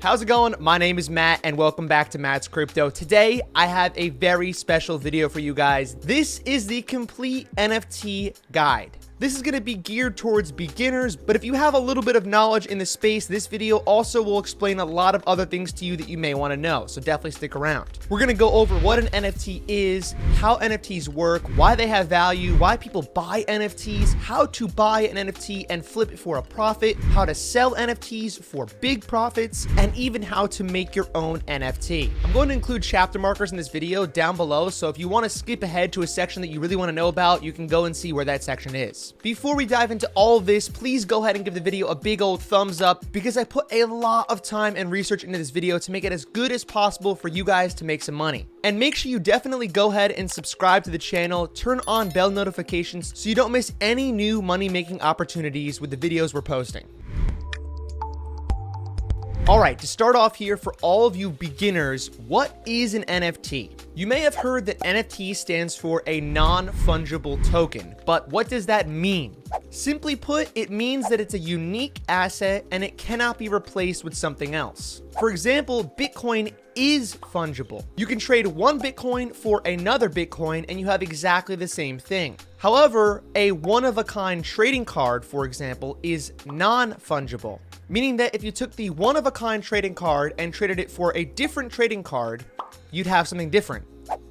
How's it going? My name is Matt and welcome back to Matt's Crypto. Today, I have a very special video for you guys. This is the complete NFT guide. This is going to be geared towards beginners, but if you have a little bit of knowledge in the space, this video also will explain a lot of other things to you that you may want to know, so definitely stick around. We're going to go over what an NFT is, how NFTs work, why they have value, why people buy NFTs, how to buy an NFT and flip it for a profit, how to sell NFTs for big profits, and even how to make your own NFT. I'm going to include chapter markers in this video down below, so if you want to skip ahead to a section that you really want to know about, you can go and see where that section is. Before we dive into all of this, please go ahead and give the video a big old thumbs up because I put a lot of time and research into this video to make it as good as possible for you guys to make some money. And make sure you definitely go ahead and subscribe to the channel, turn on bell notifications so you don't miss any new money-making opportunities with the videos we're posting. Alright, to start off here, for all of you beginners, what is an NFT? You may have heard that NFT stands for a non-fungible token, but what does that mean? Simply put, it means that it's a unique asset and it cannot be replaced with something else. For example, Bitcoin is fungible. You can trade one Bitcoin for another Bitcoin and you have exactly the same thing. However, a one-of-a-kind trading card, for example, is non-fungible, meaning that if you took the one-of-a-kind trading card and traded it for a different trading card, you'd have something different.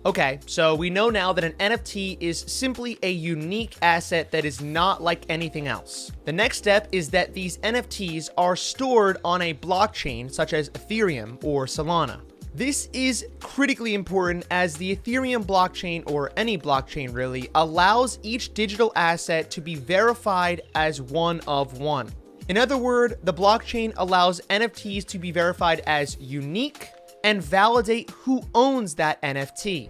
Okay, so we know now that an NFT is simply a unique asset that is not like anything else. The next step is that these NFTs are stored on a blockchain such as Ethereum or Solana. This is critically important as the Ethereum blockchain, or any blockchain really, allows each digital asset to be verified as one of one. In other words, the blockchain allows NFTs to be verified as unique and validate who owns that NFT.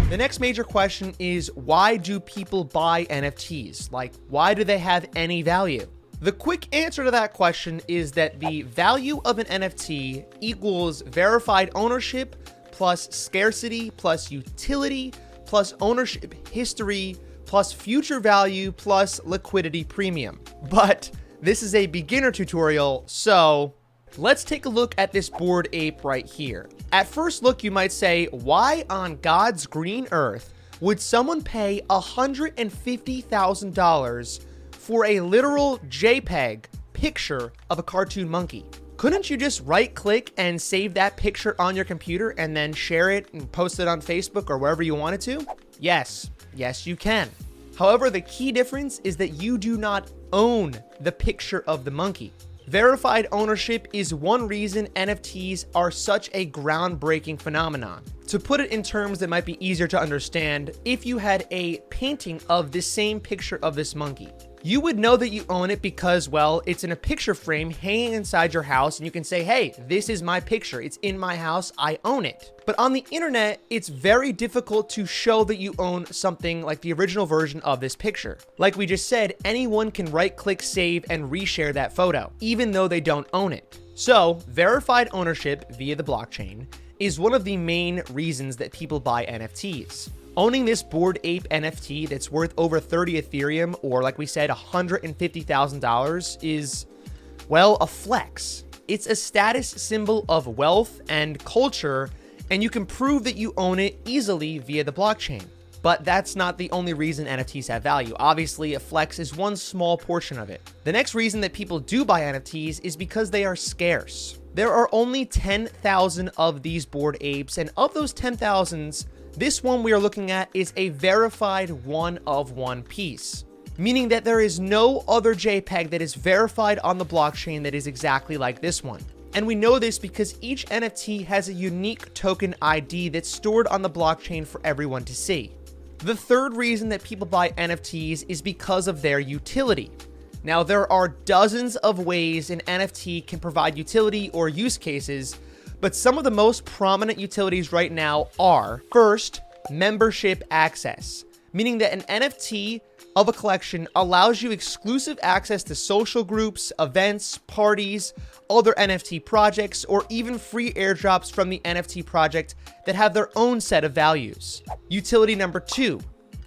The next major question is, why do people buy NFTs? Like, why do they have any value? The quick answer to that question is that the value of an NFT equals verified ownership plus scarcity plus utility plus ownership history plus future value plus liquidity premium. But this is a beginner tutorial, so let's take a look at this Bored Ape right here. At first look, you might say, why on God's green earth would someone pay $150,000 for a literal JPEG picture of a cartoon monkey? Couldn't you just right click and save that picture on your computer and then share it and post it on Facebook or wherever you wanted to? Yes, you can. However, the key difference is that you do not own the picture of the monkey. Verified ownership is one reason NFTs are such a groundbreaking phenomenon. To put it in terms that might be easier to understand, if you had a painting of this same picture of this monkey, you would know that you own it because, well, it's in a picture frame hanging inside your house and you can say, hey, this is my picture. It's in my house. I own it. But on the internet, it's very difficult to show that you own something like the original version of this picture. Like we just said, anyone can right-click, save, and reshare that photo, even though they don't own it. So, verified ownership via the blockchain is one of the main reasons that people buy NFTs. Owning this Bored Ape NFT that's worth over 30 Ethereum, or like we said, $150,000 is, well, a flex. It's a status symbol of wealth and culture, and you can prove that you own it easily via the blockchain. But that's not the only reason NFTs have value. Obviously, a flex is one small portion of it. The next reason that people do buy NFTs is because they are scarce. There are only 10,000 of these Bored Apes, and of those 10,000s, this one we are looking at is a verified one-of-one piece, meaning that there is no other JPEG that is verified on the blockchain that is exactly like this one. And we know this because each NFT has a unique token ID that's stored on the blockchain for everyone to see. The third reason that people buy NFTs is because of their utility. Now, there are dozens of ways an NFT can provide utility or use cases, but some of the most prominent utilities right now are, first, membership access, meaning that an NFT of a collection allows you exclusive access to social groups, events, parties, other NFT projects, or even free airdrops from the NFT project that have their own set of values. Utility number two,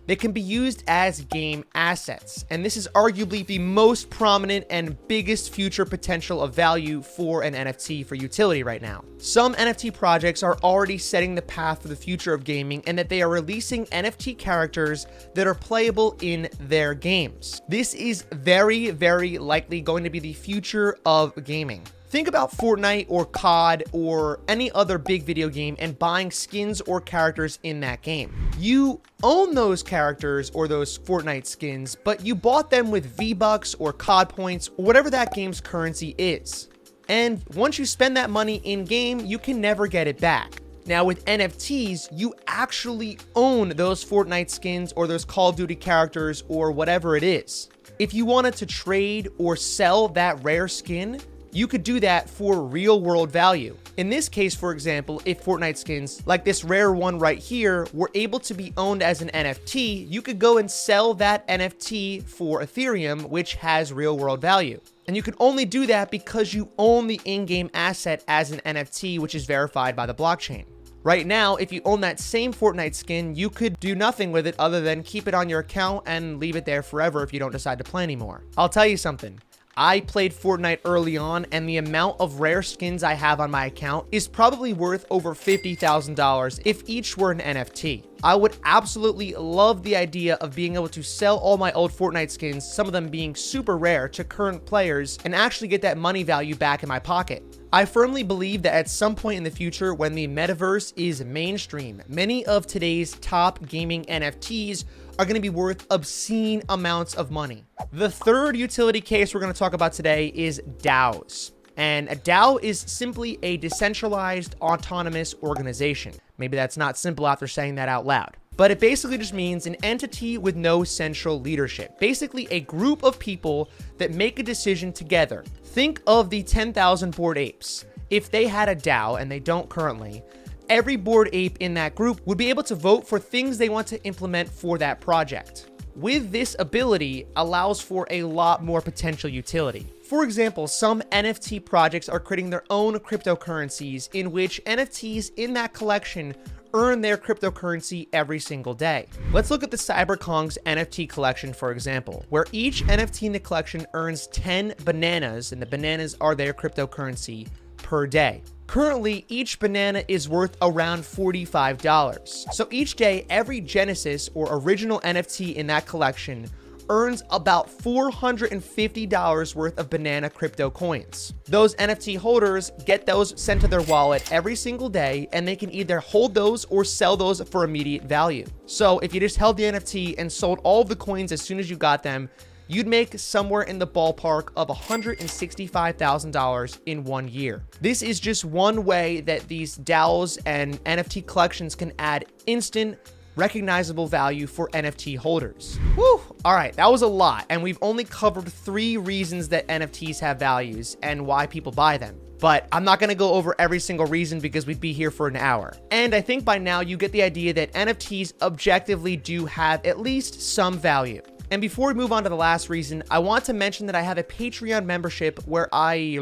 They can be used as game assets, and this is arguably the most prominent and biggest future potential of value for an NFT for utility right now. Some NFT projects are already setting the path for the future of gaming, and that they are releasing NFT characters that are playable in their games. This is very, very likely going to be the future of gaming. Think about Fortnite or COD or any other big video game and buying skins or characters in that game. You own those characters or those Fortnite skins, but you bought them with V-Bucks or COD points or whatever that game's currency is. And once you spend that money in-game, you can never get it back. Now with NFTs, you actually own those Fortnite skins or those Call of Duty characters or whatever it is. If you wanted to trade or sell that rare skin, you could do that for real world value. In this case, for example, if Fortnite skins, like this rare one right here, were able to be owned as an NFT, you could go and sell that NFT for Ethereum, which has real world value. And you can only do that because you own the in-game asset as an NFT, which is verified by the blockchain. Right now, if you own that same Fortnite skin, you could do nothing with it other than keep it on your account and leave it there forever if you don't decide to play anymore. I'll tell you something. I played Fortnite early on, and the amount of rare skins I have on my account is probably worth over $50,000 if each were an NFT. I would absolutely love the idea of being able to sell all my old Fortnite skins, some of them being super rare, to current players and actually get that money value back in my pocket. I firmly believe that at some point in the future, when the metaverse is mainstream, many of today's top gaming NFTs are going to be worth obscene amounts of money. The third utility case we're going to talk about today is DAOs. And a DAO is simply a decentralized autonomous organization. Maybe that's not simple after saying that out loud. But it basically just means an entity with no central leadership. Basically a group of people that make a decision together. Think of the 10,000 Bored Apes. If they had a DAO, and they don't currently, every Bored Ape in that group would be able to vote for things they want to implement for that project. With this ability allows for a lot more potential utility. For example, some NFT projects are creating their own cryptocurrencies in which NFTs in that collection earn their cryptocurrency every single day. Let's look at the CyberKongz NFT collection, for example, where each NFT in the collection earns 10 bananas, and the bananas are their cryptocurrency, per day. Currently, each banana is worth around $45. So each day, every Genesis or original NFT in that collection earns about $450 worth of banana crypto coins. Those NFT holders get those sent to their wallet every single day, and they can either hold those or sell those for immediate value. So if you just held the NFT and sold all of the coins as soon as you got them, you'd make somewhere in the ballpark of $165,000 in 1 year. This is just one way that these DAOs and NFT collections can add instant, recognizable value for NFT holders. Whew. All right, that was a lot, and we've only covered 3 reasons that NFTs have values and why people buy them. But I'm not going to go over every single reason because we'd be here for an hour. And I think by now you get the idea that NFTs objectively do have at least some value. And before we move on to the last reason, I want to mention that I have a Patreon membership where I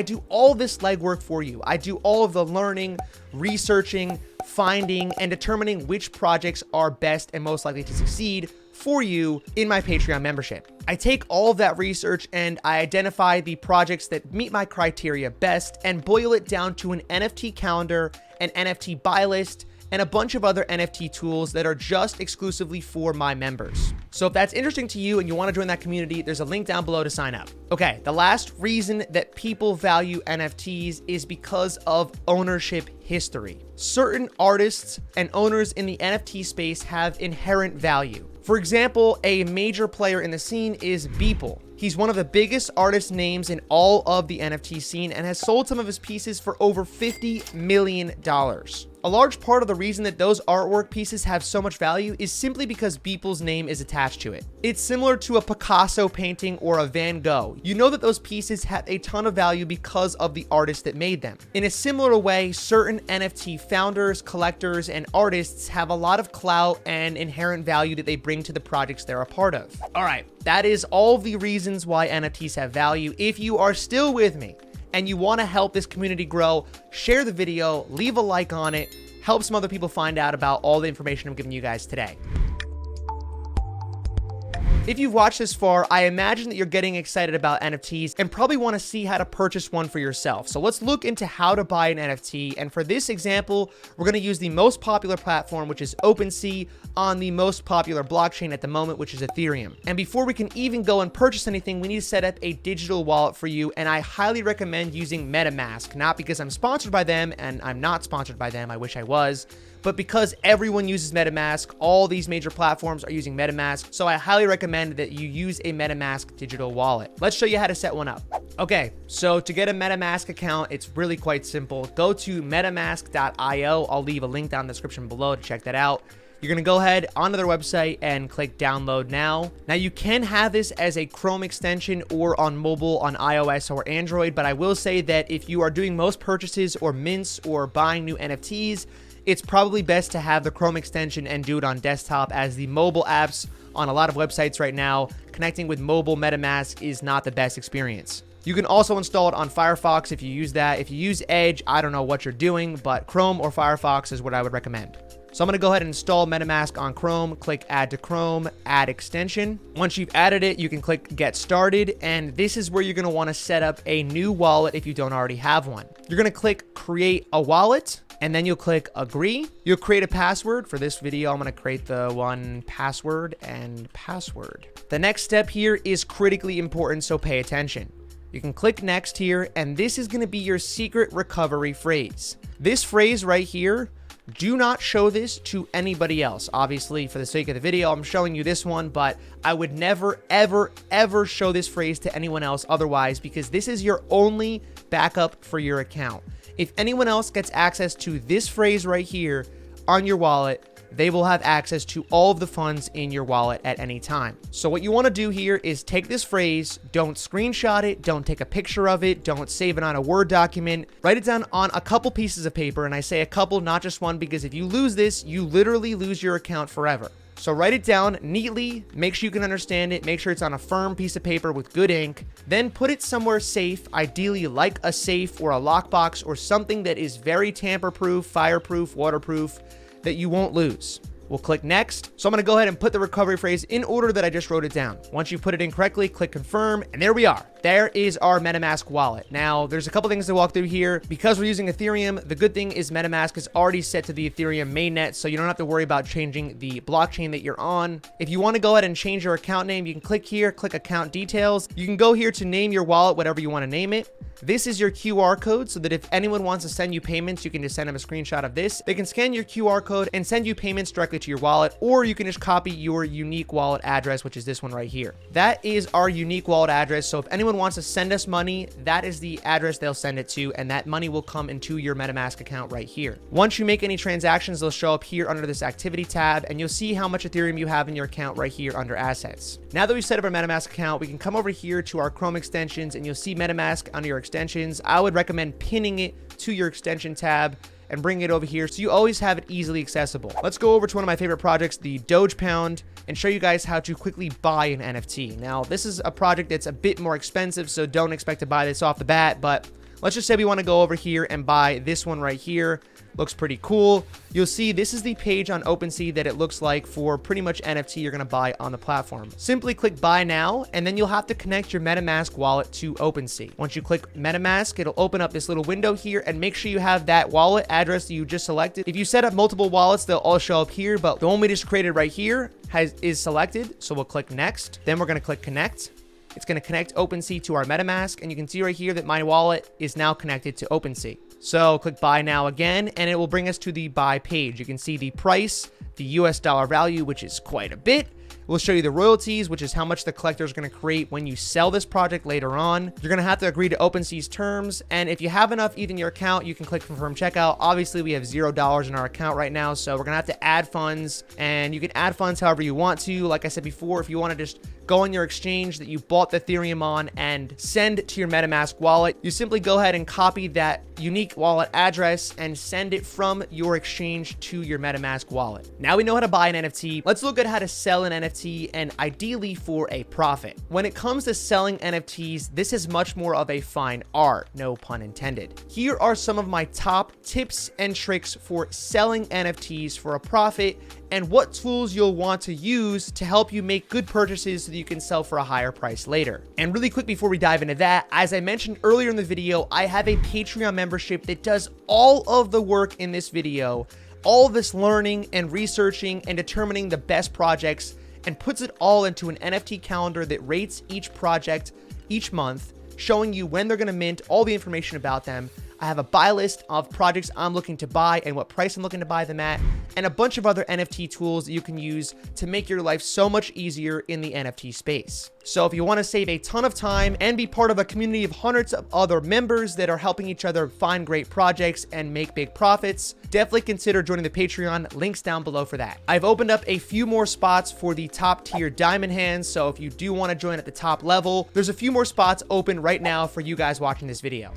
do all this legwork for you. I do all of the learning, researching, finding, and determining which projects are best and most likely to succeed for you in my Patreon membership. I take all of that research and I identify the projects that meet my criteria best and boil it down to an NFT calendar, an NFT buy list, and a bunch of other NFT tools that are just exclusively for my members. So if that's interesting to you and you want to join that community, there's a link down below to sign up. Okay, the last reason that people value NFTs is because of ownership history. Certain artists and owners in the NFT space have inherent value. For example, a major player in the scene is Beeple. He's one of the biggest artist names in all of the NFT scene and has sold some of his pieces for over $50 million. A large part of the reason that those artwork pieces have so much value is simply because Beeple's name is attached to it. It's similar to a Picasso painting or a Van Gogh. You know that those pieces have a ton of value because of the artist that made them. In a similar way, certain NFT founders, collectors, and artists have a lot of clout and inherent value that they bring to the projects they're a part of. All right, that is all of the reasons why NFTs have value. If you are still with me and you want to help this community grow, share the video, leave a like on it, help some other people find out about all the information I'm giving you guys today. If you've watched this far, I imagine that you're getting excited about NFTs and probably want to see how to purchase one for yourself. So let's look into how to buy an NFT. And for this example, we're going to use the most popular platform, which is OpenSea, on the most popular blockchain at the moment, which is Ethereum. And before we can even go and purchase anything, we need to set up a digital wallet for you. And I highly recommend using MetaMask, not because I'm sponsored by them, and I'm not sponsored by them. I wish I was. But because everyone uses MetaMask, all these major platforms are using MetaMask, so I highly recommend that you use a MetaMask digital wallet. Let's show you how to set one up. Okay, so to get a MetaMask account, it's really quite simple. Go to metamask.io. I'll leave a link down in the description below to check that out. You're going to go ahead onto their website and click download now. Now you can have this as a Chrome extension or on mobile on iOS or Android, but I will say that if you are doing most purchases or mints or buying new NFTs, it's probably best to have the Chrome extension and do it on desktop, as the mobile apps on a lot of websites right now, connecting with mobile MetaMask is not the best experience. You can also install it on Firefox if you use that. If you use Edge, I don't know what you're doing, but Chrome or Firefox is what I would recommend. So I'm going to go ahead and install MetaMask on Chrome, click add to Chrome, add extension. Once you've added it, you can click get started, and this is where you're going to want to set up a new wallet if you don't already have one. You're going to click create a wallet, and then you'll click agree. You'll create a password. For this video, I'm going to create the one password and password. The next step here is critically important, so pay attention. You can click next here, and this is going to be your secret recovery phrase. This phrase right here, do not show this to anybody else. Obviously, for the sake of the video, I'm showing you this one, but I would never, ever, ever show this phrase to anyone else otherwise, because this is your only backup for your account. If anyone else gets access to this phrase right here on your wallet, they will have access to all of the funds in your wallet at any time. So what you want to do here is take this phrase, don't screenshot it, don't take a picture of it, don't save it on a Word document, write it down on a couple pieces of paper, and I say a couple, not just one, because if you lose this, you literally lose your account forever. So write it down neatly, make sure you can understand it, make sure it's on a firm piece of paper with good ink, then put it somewhere safe, ideally like a safe or a lockbox or something that is very tamper-proof, fireproof, waterproof, that you won't lose. We'll click next. So I'm going to go ahead and put the recovery phrase in order that I just wrote it down. Once you put it in correctly, click confirm, and there we are. There is our MetaMask wallet. Now, there's a couple things to walk through here. Because we're using Ethereum, the good thing is MetaMask is already set to the Ethereum mainnet, so you don't have to worry about changing the blockchain that you're on. If you want to go ahead and change your account name, you can click here, click account details. You can go here to name your wallet, whatever you want to name it. This is your QR code, so that if anyone wants to send you payments, you can just send them a screenshot of this. They can scan your QR code and send you payments directly to your wallet, or you can just copy your unique wallet address, which is this one right here. That is our unique wallet address. So if anyone wants to send us money, that is the address they'll send it to, and that money will come into your MetaMask account right here. Once you make any transactions, they'll show up here under this activity tab, and you'll see how much Ethereum you have in your account right here under assets. Now that we've set up our MetaMask account, we can come over here to our Chrome extensions, and you'll see MetaMask under your extensions. I would recommend pinning it to your extension tab and bring it over here so you always have it easily accessible. Let's go over to one of my favorite projects, the Doge Pound, and show you guys how to quickly buy an NFT. Now, this is a project that's a bit more expensive, so don't expect to buy this off the bat, but let's just say we want to go over here and buy this one right here. Looks pretty cool. You'll see this is the page on OpenSea that it looks like for pretty much NFT you're going to buy on the platform. Simply click buy now, and then you'll have to connect your MetaMask wallet to OpenSea. Once you click MetaMask, it'll open up this little window here, and make sure you have that wallet address that you just selected. If you set up multiple wallets, they'll all show up here, but the one we just created right here is selected. So we'll click next. Then we're going to click connect. It's going to connect OpenSea to our MetaMask, and you can see right here that my wallet is now connected to OpenSea. So click buy now again, and it will bring us to the buy page. You can see the price, the US dollar value, which is quite a bit. We'll show you the royalties, which is how much the collector is going to create when you sell this project later on. You're going to have to agree to OpenSea's terms, and if you have enough ETH in your account, you can click confirm checkout. Obviously, we have $0 in our account right now, so we're going to have to add funds, and you can add funds however you want to. Like I said before, if you want to just go on your exchange that you bought the Ethereum on and send to your MetaMask wallet, you simply go ahead and copy that unique wallet address and send it from your exchange to your MetaMask wallet. Now we know how to buy an NFT. Let's look at how to sell an NFT, and ideally for a profit. When it comes to selling NFTs, this is much more of a fine art, no pun intended. Here are some of my top tips and tricks for selling NFTs for a profit, and what tools you'll want to use to help you make good purchases so that you can sell for a higher price later. And really quick before we dive into that, as I mentioned earlier in the video, I have a Patreon membership that does all of the work in this video, all this learning and researching and determining the best projects, and puts it all into an NFT calendar that rates each project each month, showing you when they're going to mint, all the information about them. I have a buy list of projects I'm looking to buy and what price I'm looking to buy them at, and a bunch of other NFT tools that you can use to make your life so much easier in the NFT space. So if you want to save a ton of time and be part of a community of hundreds of other members that are helping each other find great projects and make big profits, definitely consider joining the Patreon. Links down below for that. I've opened up a few more spots for the top tier diamond hands, so if you do want to join at the top level, there's a few more spots open right now for you guys watching this video.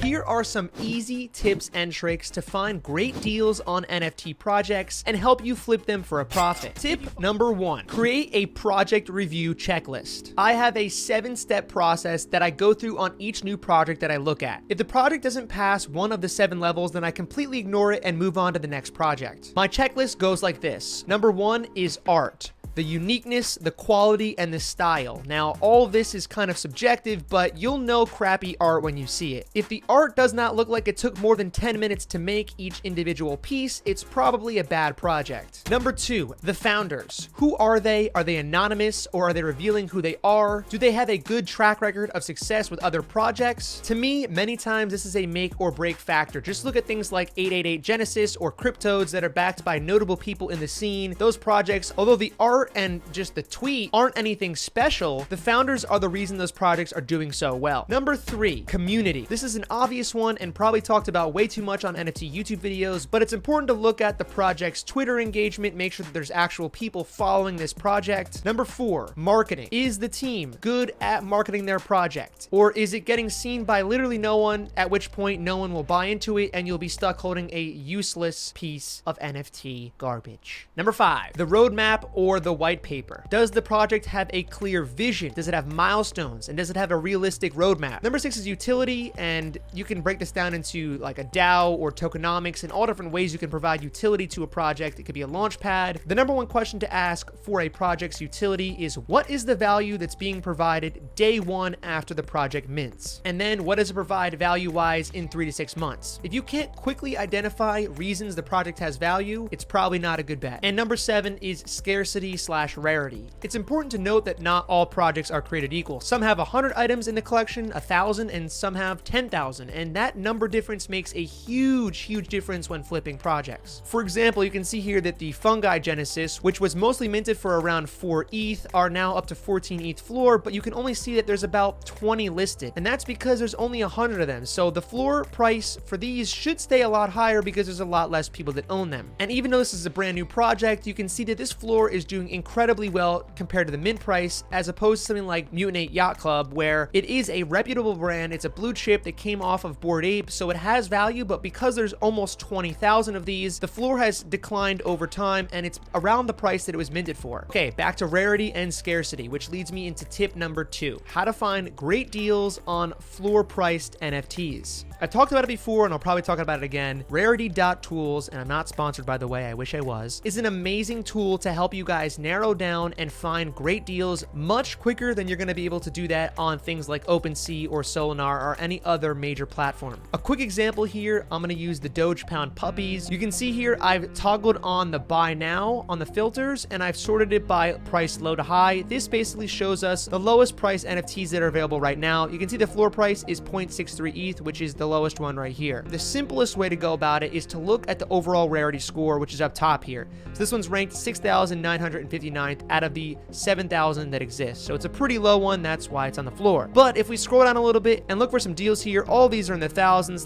Here are some easy tips and tricks to find great deals on NFT projects and help you flip them for a profit. Tip number 1, create a project review checklist. I have a 7-step process that I go through on each new project that I look at. If the project doesn't pass one of the 7 levels, then I completely ignore it and move on to the next project. My checklist goes like this. Number 1 is art. The uniqueness, the quality, and the style. Now, all this is kind of subjective, but you'll know crappy art when you see it. If the art does not look like it took more than 10 minutes to make each individual piece, it's probably a bad project. Number 2, the founders. Who are they? Are they anonymous, or are they revealing who they are? Do they have a good track record of success with other projects? To me, many times this is a make or break factor. Just look at things like 888 Genesis or Cryptodes that are backed by notable people in the scene. Those projects, although the art and just the tweet aren't anything special, the founders are the reason those projects are doing so well. Number 3, community. This is an obvious one and probably talked about way too much on NFT YouTube videos, but it's important to look at the project's Twitter engagement, make sure that there's actual people following this project. Number 4, marketing. Is the team good at marketing their project? Or is it getting seen by literally no one, at which point no one will buy into it and you'll be stuck holding a useless piece of NFT garbage? Number 5, the roadmap or the white paper. Does the project have a clear vision? Does it have milestones? And does it have a realistic roadmap? Number 6 is utility, and you can break this down into like a DAO or tokenomics and all different ways you can provide utility to a project. It could be a launch pad. The number 1 question to ask for a project's utility is, what is the value that's being provided day 1 after the project mints? And then what does it provide value-wise in 3 to 6 months? If you can't quickly identify reasons the project has value, it's probably not a good bet. And number 7 is scarcity/rarity. It's important to note that not all projects are created equal. Some have 100 items in the collection, 1,000, and some have 10,000, and that number difference makes a huge difference when flipping projects. For example, you can see here that the Fungi Genesis, which was mostly minted for around 4 ETH, are now up to 14 ETH floor, but you can only see that there's about 20 listed, and that's because there's only 100 of them, so the floor price for these should stay a lot higher because there's a lot less people that own them. And even though this is a brand new project, you can see that this floor is doing incredibly well compared to the mint price, as opposed to something like Mutant 8 Yacht Club, where it is a reputable brand. It's a blue chip that came off of Bored Ape, so it has value, but because there's almost 20,000 of these, the floor has declined over time and it's around the price that it was minted for. Okay, back to rarity and scarcity, which leads me into tip number 2, how to find great deals on floor priced NFTs. I've talked about it before and I'll probably talk about it again. Rarity.tools, and I'm not sponsored by the way, I wish I was, is an amazing tool to help you guys narrow down and find great deals much quicker than you're going to be able to do that on things like OpenSea or Solinar or any other major platform. A quick example here, I'm going to use the Doge Pound Puppies. You can see here I've toggled on the buy now on the filters and I've sorted it by price low to high. This basically shows us the lowest price NFTs that are available right now. You can see the floor price is 0.63 ETH, which is the lowest one right here. The simplest way to go about it is to look at the overall rarity score, which is up top here. So this one's ranked 6,959th out of the 7,000 that exist. So it's a pretty low one, that's why it's on the floor. But if we scroll down a little bit and look for some deals here, all these are in the thousands,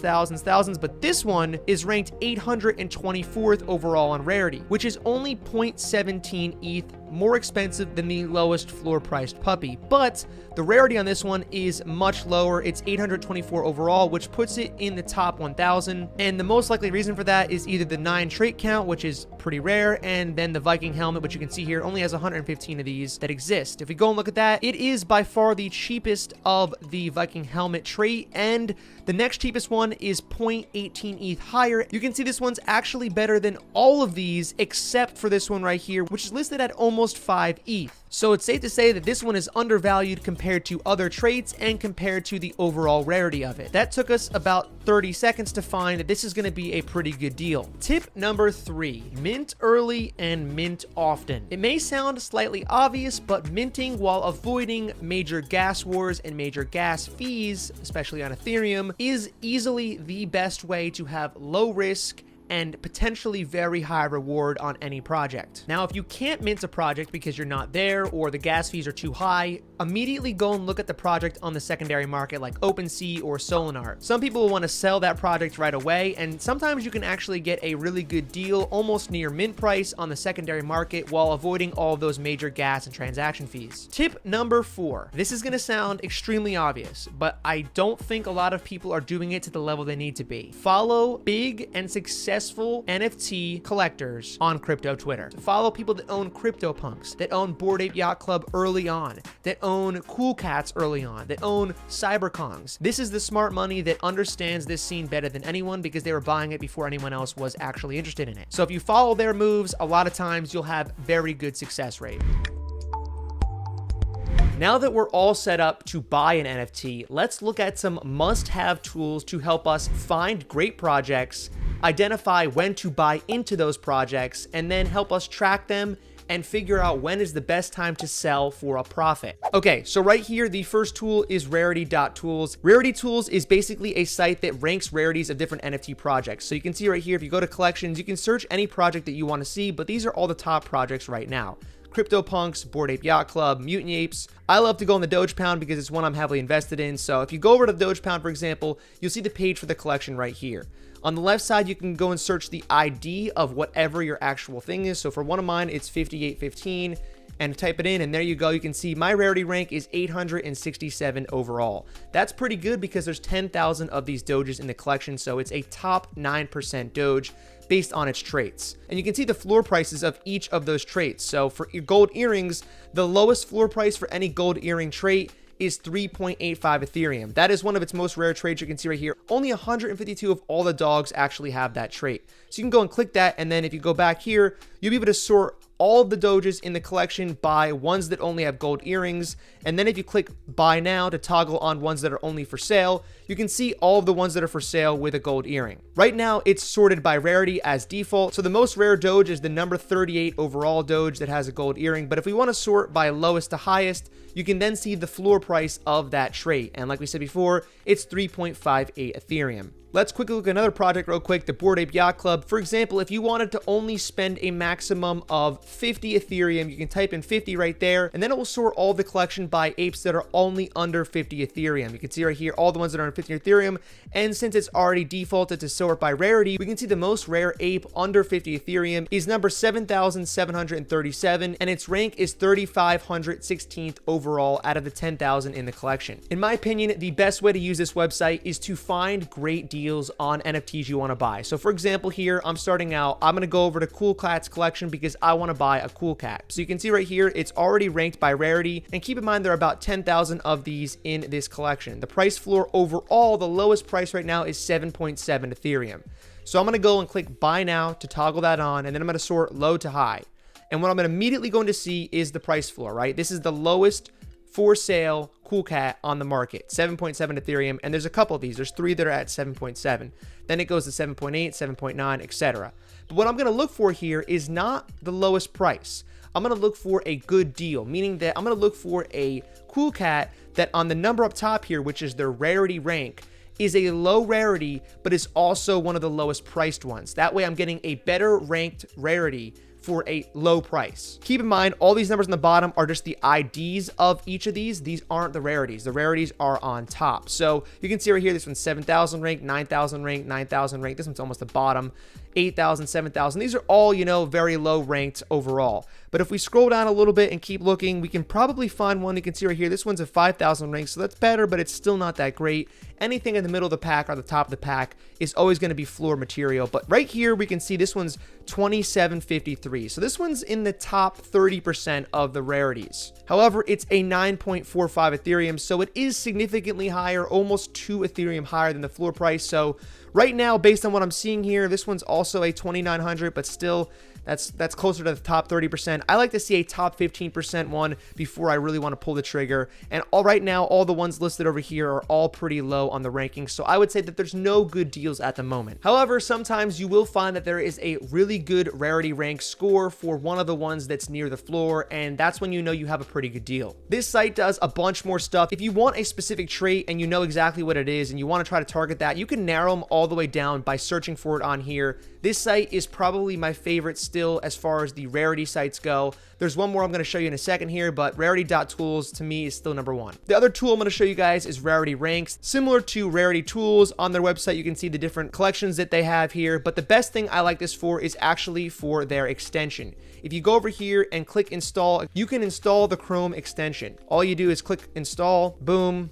but this one is ranked 824th overall on rarity, which is only 0.17 ETH more expensive than the lowest floor priced puppy, but the rarity on this one is much lower. It's 824 overall, which puts it in the top 1,000. And the most likely reason for that is either the 9 trait count, which is pretty rare, and then the Viking helmet, which you can see here only has 115 of these that exist. If we go and look at that, it is by far the cheapest of the Viking helmet trait, and the next cheapest one is 0.18 ETH higher. You can see this one's actually better than all of these except for this one right here, which is listed at almost 5 ETH. So it's safe to say that this one is undervalued compared to other traits and compared to the overall rarity of it. That took us about 30 seconds to find that this is going to be a pretty good deal. Tip number 3, mint early and mint often. It may sound slightly obvious, but minting while avoiding major gas wars and major gas fees, especially on Ethereum, is easily the best way to have low risk and potentially very high reward on any project. Now, if you can't mint a project because you're not there or the gas fees are too high, immediately go and look at the project on the secondary market like OpenSea or Solinar. Some people will want to sell that project right away, and sometimes you can actually get a really good deal almost near mint price on the secondary market while avoiding all of those major gas and transaction fees. Tip number 4. This is going to sound extremely obvious, but I don't think a lot of people are doing it to the level they need to be. Follow big and successful NFT collectors on crypto Twitter. Follow people that own CryptoPunks, that own Bored Ape Yacht Club early on, that own Cool Cats early on, that own CyberKongs. This is the smart money that understands this scene better than anyone because they were buying it before anyone else was actually interested in it. So if you follow their moves, a lot of times you'll have very good success rate. Now that we're all set up to buy an NFT, let's look at some must-have tools to help us find great projects, identify when to buy into those projects, and then help us track them and figure out when is the best time to sell for a profit. Okay, so right here, the first tool is Rarity.tools. Rarity Tools is basically a site that ranks rarities of different NFT projects. So you can see right here, if you go to collections, you can search any project that you want to see, but these are all the top projects right now. CryptoPunks, Bored Ape Yacht Club, Mutant Apes. I love to go in the Doge Pound because it's one I'm heavily invested in. So if you go over to the Doge Pound, for example, you'll see the page for the collection right here. On the left side, you can go and search the ID of whatever your actual thing is. So for one of mine, it's 5815. And type it in, and there you go. You can see my rarity rank is 867 overall. That's pretty good because there's 10,000 of these Doges in the collection, so it's a top 9% Doge based on its traits. And you can see the floor prices of each of those traits. So for your gold earrings, the lowest floor price for any gold earring trait is 3.85 Ethereum. That is one of its most rare traits. You can see right here, only 152 of all the dogs actually have that trait. So you can go and click that, and then if you go back here, you'll be able to sort all of the Doges in the collection by ones that only have gold earrings. And then if you click buy now to toggle on ones that are only for sale, you can see all of the ones that are for sale with a gold earring. Right now, it's sorted by rarity as default. So the most rare Doge is the number 38 overall Doge that has a gold earring. But if we want to sort by lowest to highest, you can then see the floor price of that trait. And like we said before, it's 3.58 Ethereum. Let's quickly look at another project real quick, the Bored Ape Yacht Club. For example, if you wanted to only spend a maximum of 50 Ethereum, you can type in 50 right there, and then it will sort all the collection by apes that are only under 50 Ethereum. You can see right here all the ones that are under 50 Ethereum, and since it's already defaulted to sort by rarity, we can see the most rare ape under 50 Ethereum is number 7,737, and its rank is 3,516th overall out of the 10,000 in the collection. In my opinion, the best way to use this website is to find great deals on NFTs you want to buy. So for example, here, I'm starting out, I'm going to go over to Cool Cat's collection because I want to buy a Cool Cat. So you can see right here, it's already ranked by rarity. And keep in mind, there are about 10,000 of these in this collection. The price floor overall, the lowest price right now is 7.7 Ethereum. So I'm going to go and click buy now to toggle that on. And then I'm going to sort low to high. And what I'm immediately going to see is the price floor, right? This is the lowest for sale Cool Cat on the market, 7.7 Ethereum, and there's a couple of these. There's 3 that are at 7.7. Then it goes to 7.8, 7.9, etc. But what I'm going to look for here is not the lowest price. I'm going to look for a good deal, meaning that I'm going to look for a Cool Cat that on the number up top here, which is their rarity rank, is a low rarity, but is also one of the lowest priced ones. That way I'm getting a better ranked rarity for a low price. Keep in mind, all these numbers on the bottom are just the IDs of each of these. These aren't the rarities. The rarities are on top. So you can see right here, this one's 7,000 ranked, 9,000 ranked, 9,000 ranked. This one's almost the bottom. 8,000, 7,000. These are all, very low ranked overall. But if we scroll down a little bit and keep looking, we can probably find one. You can see right here, this one's a 5,000 rank, so that's better, but it's still not that great. Anything in the middle of the pack or the top of the pack is always going to be floor material. But right here, we can see this one's 2753. So this one's in the top 30% of the rarities. However, it's a 9.45 Ethereum, so it is significantly higher, almost 2 Ethereum higher than the floor price. So right now, based on what I'm seeing here, this one's also a 2,900, but still, that's closer to the top 30%. I like to see a top 15% one before I really want to pull the trigger. And right now, all the ones listed over here are all pretty low on the rankings. So I would say that there's no good deals at the moment. However, sometimes you will find that there is a really good rarity rank score for one of the ones that's near the floor, and that's when you know you have a pretty good deal. This site does a bunch more stuff. If you want a specific trait and you know exactly what it is and you want to try to target that, you can narrow them all the way down by searching for it on here. This site is probably my favorite still as far as the rarity sites go. There's one more I'm going to show you in a second here, but rarity.tools to me is still number one. The other tool I'm going to show you guys is Rarity Ranks. Similar to Rarity Tools, on their website you can see the different collections that they have here, but the best thing I like this for is actually for their extension. If you go over here and click install, you can install the Chrome extension. All you do is click install, boom,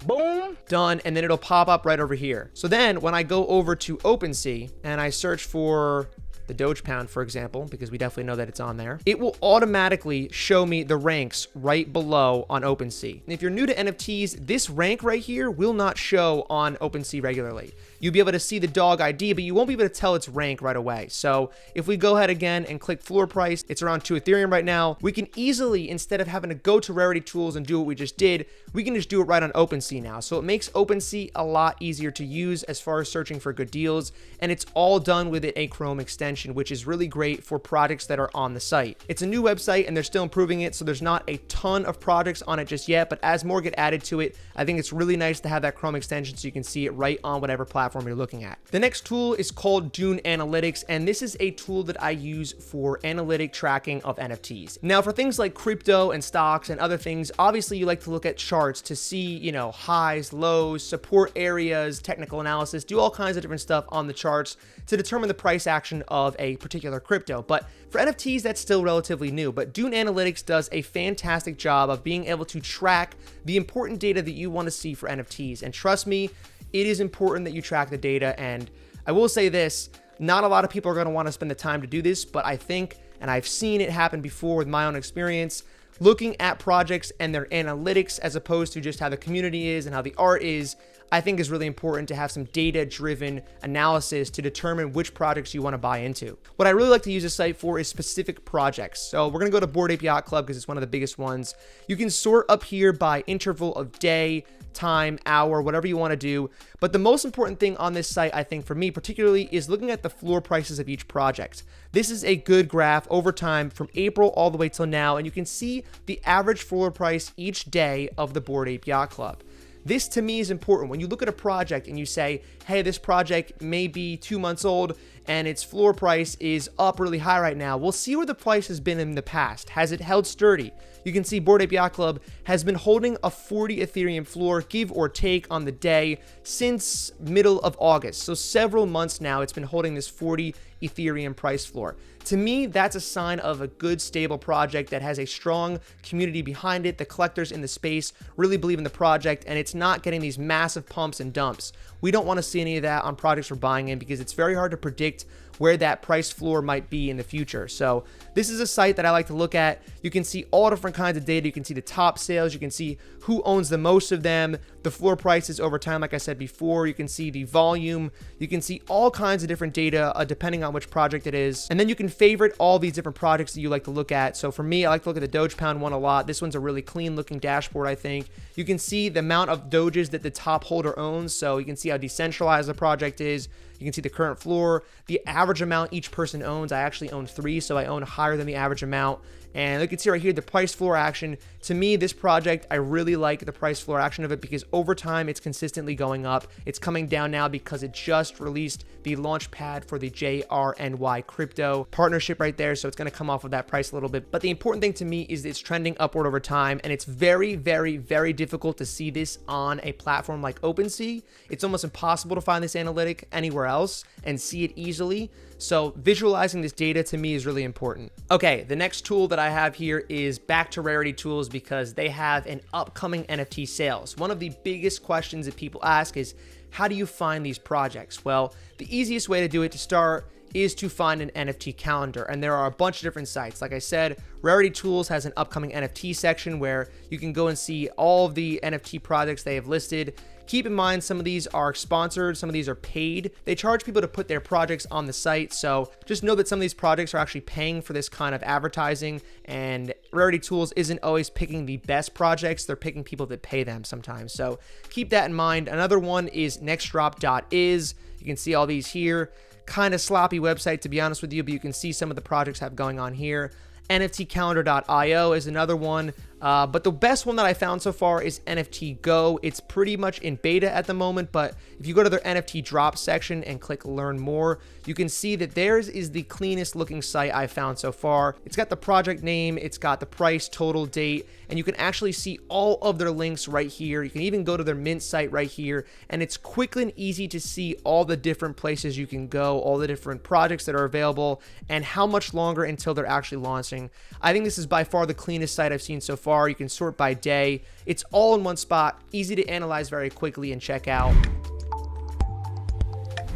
done, and then it'll pop up right over here. So then when I go over to OpenSea and I search for the Doge Pound, for example, because we definitely know that it's on there, it will automatically show me the ranks right below on OpenSea. And if you're new to NFTs, this rank right here will not show on OpenSea regularly. You'll be able to see the dog ID, but you won't be able to tell its rank right away. So if we go ahead again and click floor price, it's around 2 Ethereum right now. We can easily, instead of having to go to Rarity Tools and do what we just did, we can just do it right on OpenSea now. So it makes OpenSea a lot easier to use as far as searching for good deals, and it's all done with a Chrome extension, which is really great for projects that are on the site. It's a new website and they're still improving it, so there's not a ton of projects on it just yet, but as more get added to it, I think it's really nice to have that Chrome extension so you can see it right on whatever platform you're looking at. The next tool is called Dune Analytics, and this is a tool that I use for analytic tracking of NFTs. Now, for things like crypto and stocks and other things, obviously you like to look at charts to see, highs, lows, support areas, technical analysis, do all kinds of different stuff on the charts to determine the price action of a particular crypto. But for NFTs, that's still relatively new, but Dune Analytics does a fantastic job of being able to track the important data that you want to see for NFTs. And trust me, it is important that you track the data. And I will say this, not a lot of people are going to want to spend the time to do this, but I think, and I've seen it happen before with my own experience, looking at projects and their analytics as opposed to just how the community is and how the art is, I think is really important to have some data-driven analysis to determine which projects you want to buy into. What I really like to use this site for is specific projects. So we're going to go to Bored Ape Yacht Club because it's one of the biggest ones. You can sort up here by interval of day, time, hour, whatever you want to do. But the most important thing on this site, I think for me particularly, is looking at the floor prices of each project. This is a good graph over time from April all the way till now, and you can see the average floor price each day of the Bored Ape Yacht Club. This to me is important. When you look at a project and you say, hey, this project may be 2 months old and its floor price is up really high right now, we'll see where the price has been in the past. Has it held sturdy? You can see Bored Ape Yacht Club has been holding a 40 Ethereum floor, give or take on the day, since middle of August. So several months now, it's been holding this 40 Ethereum price floor. To me, that's a sign of a good, stable project that has a strong community behind it. The collectors in the space really believe in the project, and it's not getting these massive pumps and dumps. We don't want to see any of that on projects we're buying in because it's very hard to predict where that price floor might be in the future. So this is a site that I like to look at. You can see all different kinds of data. You can see the top sales. You can see who owns the most of them, the floor prices over time, like I said before. You can see the volume. You can see all kinds of different data depending on which project it is. And then you can favorite all these different projects that you like to look at. So for me, I like to look at the Doge Pound one a lot. This one's a really clean looking dashboard, I think. You can see the amount of Doges that the top holder owns. So you can see how decentralized the project is. You can see the current floor, the average amount each person owns. I actually own 3, so I own higher than the average amount. And you can see right here the price floor action. To me, this project, I really like the price floor action of it because over time it's consistently going up. It's coming down now because it just released the launch pad for the JRNY crypto partnership right there. So it's going to come off of that price a little bit. But the important thing to me is it's trending upward over time. And it's very, very, very difficult to see this on a platform like OpenSea. It's almost impossible to find this analytic anywhere else and see it easily. So visualizing this data to me is really important. Okay, the next tool that I have here is back to Rarity Tools because they have an upcoming NFT sales. One of the biggest questions that people ask is, how do you find these projects? Well, the easiest way to do it to start is to find an NFT calendar. And there are a bunch of different sites. Like I said, Rarity Tools has an upcoming NFT section where you can go and see all of the NFT projects they have listed. Keep in mind, some of these are sponsored, some of these are paid. They charge people to put their projects on the site. So just know that some of these projects are actually paying for this kind of advertising, and Rarity Tools isn't always picking the best projects. They're picking people that pay them sometimes. So keep that in mind. Another one is nextdrop.is. You can see all these here. Kind of sloppy website, to be honest with you, but you can see some of the projects have going on here. NFTcalendar.io is another one. But the best one that I found so far is NFT Go. It's pretty much in beta at the moment, but if you go to their NFT drop section and click learn more, you can see that theirs is the cleanest looking site I've found so far. It's got the project name, it's got the price, total date, and you can actually see all of their links right here. You can even go to their mint site right here, and it's quick and easy to see all the different places you can go, all the different projects that are available, and how much longer until they're actually launching. I think this is by far the cleanest site I've seen so far. You can sort by day. It's all in one spot, easy to analyze very quickly and check out.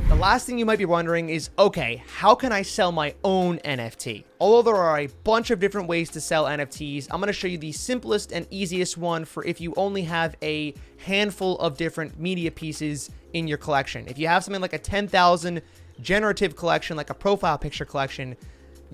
The last thing you might be wondering is, okay, how can I sell my own NFT? Although there are a bunch of different ways to sell NFTs, I'm going to show you the simplest and easiest one for if you only have a handful of different media pieces in your collection. If you have something like a 10,000 generative collection, like a profile picture collection,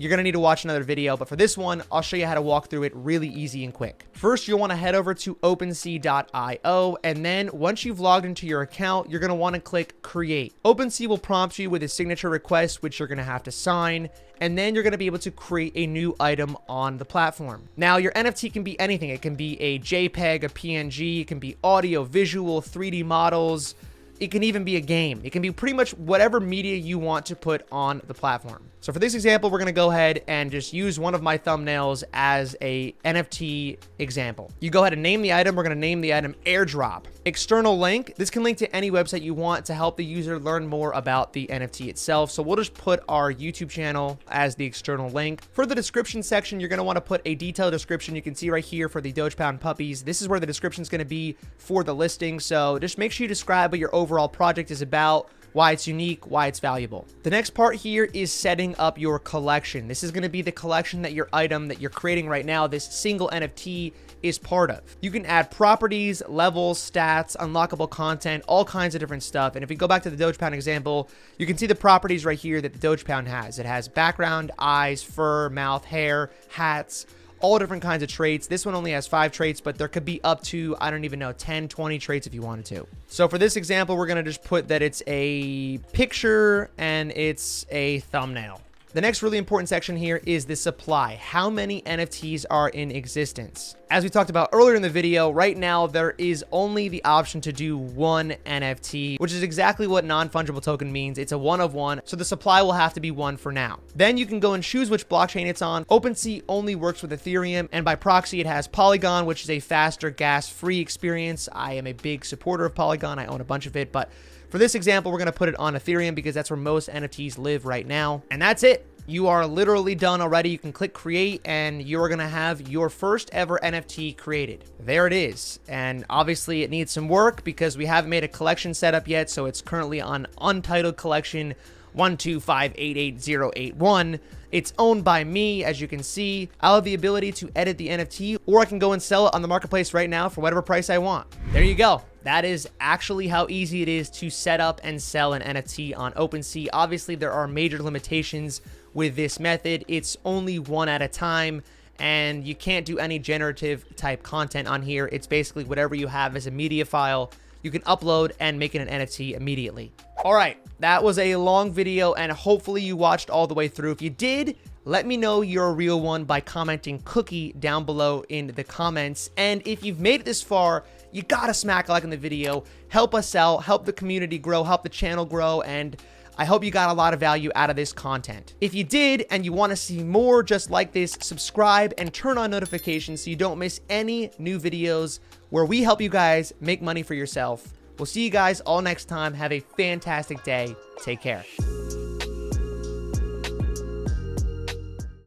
you're going to need to watch another video, but for this one, I'll show you how to walk through it really easy and quick. First, you'll want to head over to OpenSea.io, and then once you've logged into your account, you're going to want to click Create. OpenSea will prompt you with a signature request, which you're going to have to sign, and then you're going to be able to create a new item on the platform. Now, your NFT can be anything. It can be a JPEG, a PNG, it can be audio, visual, 3D models. It can even be a game. It can be pretty much whatever media you want to put on the platform. So for this example, we're going to go ahead and just use one of my thumbnails as a NFT example. You go ahead and name the item. We're going to name the item Airdrop. External link. This can link to any website you want to help the user learn more about the NFT itself. So we'll just put our YouTube channel as the external link. For the description section, you're going to want to put a detailed description. You can see right here for the Dogepound puppies. This is where the description is going to be for the listing. So just make sure you describe what your overall project is about, why it's unique, why it's valuable. The next part here is setting up your collection. This is going to be the collection that your item that you're creating right now, this single NFT, is part of. You can add properties, levels, stats, unlockable content, all kinds of different stuff. And if we go back to the Dogepound example, you can see the properties right here that the Dogepound has. It has background, eyes, fur, mouth, hair, hats, all different kinds of traits. This one only has 5 traits, but there could be up to, I don't even know, 10, 20 traits if you wanted to. So for this example, we're going to just put that it's a picture and it's a thumbnail. The next really important section here is the supply. How many NFTs are in existence? As we talked about earlier in the video, right now there is only the option to do one NFT, which is exactly what non-fungible token means. It's a one of one, so the supply will have to be one for now. Then you can go and choose which blockchain it's on. OpenSea only works with Ethereum, and by proxy it has Polygon, which is a faster gas-free experience. I am a big supporter of Polygon. I own a bunch of it, but for this example, we're going to put it on Ethereum because that's where most NFTs live right now. And that's it. You are literally done already. You can click create and you're going to have your first ever NFT created. There it is. And obviously it needs some work because we haven't made a collection setup yet. So it's currently on Untitled Collection 125888081. It's owned by me, as you can see. I'll have the ability to edit the NFT, or I can go and sell it on the marketplace right now for whatever price I want. There you go. That is actually how easy it is to set up and sell an NFT on OpenSea. Obviously, there are major limitations with this method. It's only one at a time, and you can't do any generative type content on here. It's basically whatever you have as a media file, you can upload and make it an NFT immediately. All right, that was a long video, and hopefully you watched all the way through. If you did, let me know you're a real one by commenting cookie down below in the comments. And if you've made it this far, you gotta smack a like on the video. Help us out, help the community grow, help the channel grow, and I hope you got a lot of value out of this content. If you did and you want to see more just like this, subscribe and turn on notifications so you don't miss any new videos where we help you guys make money for yourself. We'll see you guys all next time. Have a fantastic day. Take care.